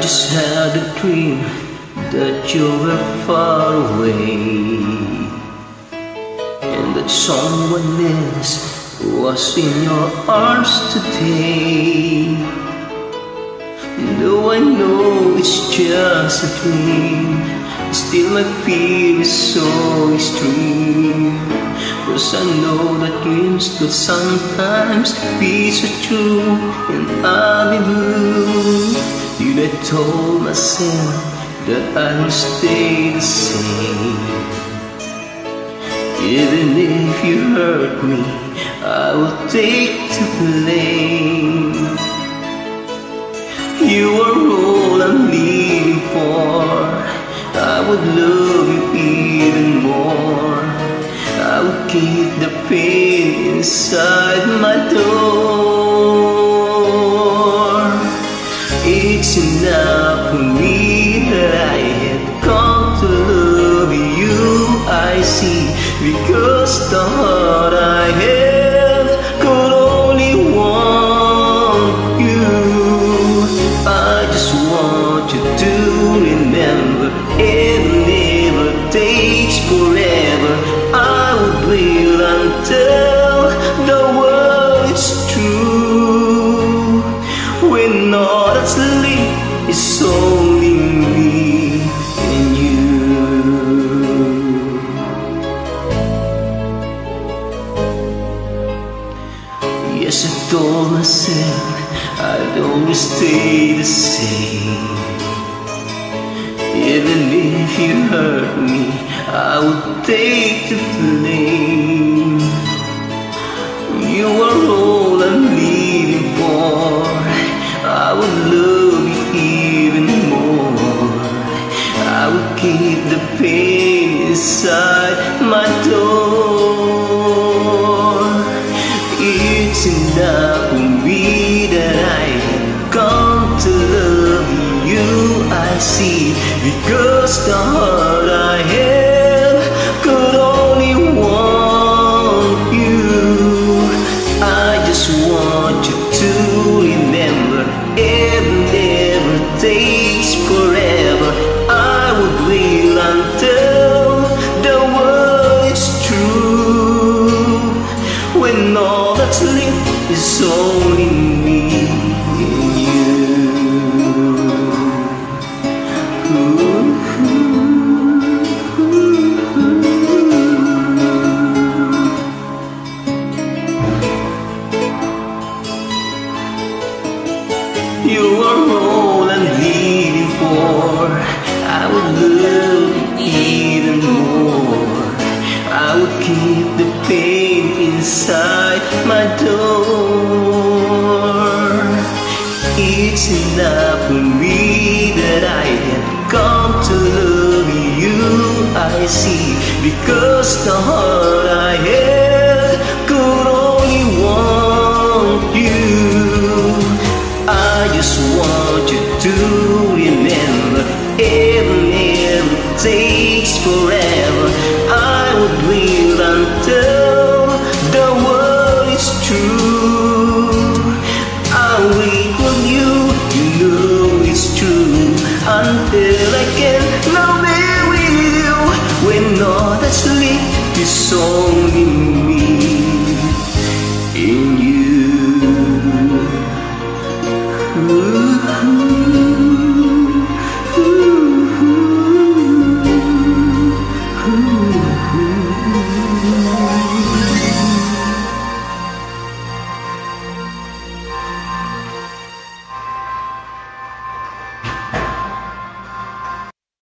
just had a dream that you were far away, and that someone else was in your arms today. Though I know it's just a dream, still my fear is so extreme. 'Cause I know that dreams could sometimes be so true, and I'll be blue. Did I told myself that I will stay the same? Even if you hurt me, I will take the blame. You are all I'm living for. I would love you even more. I would keep the pain inside my door. It's enough for me that I have come to love you, I see, because the heart I have could only want you. I just want you to remember, it never takes forever. I would wait until the world is true, when all that's left is only me and you. Yes, I told myself I'd always stay the same. Even if you hurt me, I would take the blame. You are all I'm living for. I would love you even more. I would keep the pain inside my door. It's enough for me that I have come to love you, I see, because the heart I have could only want you. I just want you to remember, it never takes forever. I would wait until the world is true, when all that's left is only me and you. You are all I'm needing for. I would love you even more. I would keep the pain inside my door. It's enough for me that I have come to love you, I see, because the heart I have could only want you. I just want you to remember, it never takes forever. I would wait until the world is true. I'll wait for you, you know it's true, until I can now be with you, when all that's left is only